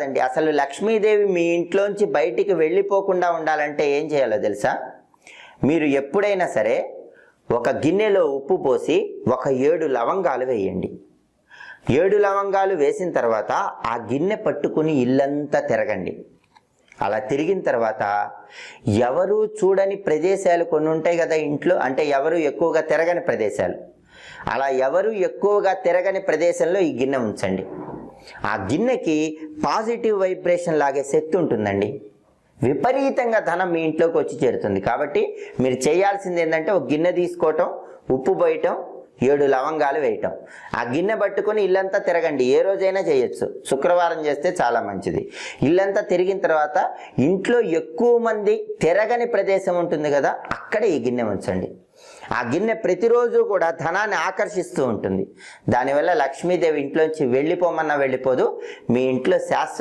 కాదండి, అసలు లక్ష్మీదేవి మీ ఇంట్లోంచి బయటికి వెళ్ళిపోకుండా ఉండాలంటే ఏం చేయాలో తెలుసా? మీరు ఎప్పుడైనా సరే ఒక గిన్నెలో ఉప్పు పోసి ఒక 7 లవంగాలు వేయండి. 7 లవంగాలు వేసిన తర్వాత ఆ గిన్నె పట్టుకుని ఇల్లంతా తిరగండి. అలా తిరిగిన తర్వాత ఎవరు చూడని ప్రదేశాలు కొన్ని ఉంటాయి కదా ఇంట్లో, అంటే ఎవరు ఎక్కువగా తిరగని ప్రదేశాలు, అలా ఎవరు ఎక్కువగా తిరగని ప్రదేశంలో ఈ గిన్నె ఉంచండి. ఆ గిన్నెకి పాజిటివ్ వైబ్రేషన్ లాగే శక్తి ఉంటుందండి. విపరీతంగా ధనం మీ ఇంట్లోకి వచ్చి చేరుతుంది. కాబట్టి మీరు చేయాల్సింది ఏంటంటే ఒక గిన్నె తీసుకోవటం, ఉప్పు పోయటం, 7 లవంగాలు వేయటం, ఆ గిన్నె పట్టుకొని ఇల్లంతా తిరగండి. ఏ రోజైనా చేయొచ్చు, శుక్రవారం చేస్తే చాలా మంచిది. ఇల్లంతా తిరిగిన తర్వాత ఇంట్లో ఎక్కువ మంది తిరగని ప్రదేశం ఉంటుంది కదా, అక్కడ ఈ గిన్నె ఉంచండి. ఆ గిన్నె ప్రతిరోజు కూడా ధనాన్ని ఆకర్షిస్తూ ఉంటుంది. దానివల్ల లక్ష్మీదేవి ఇంట్లోంచి వెళ్ళిపోమన్నా వెళ్ళిపోదు. మీ ఇంట్లో శాశ్వత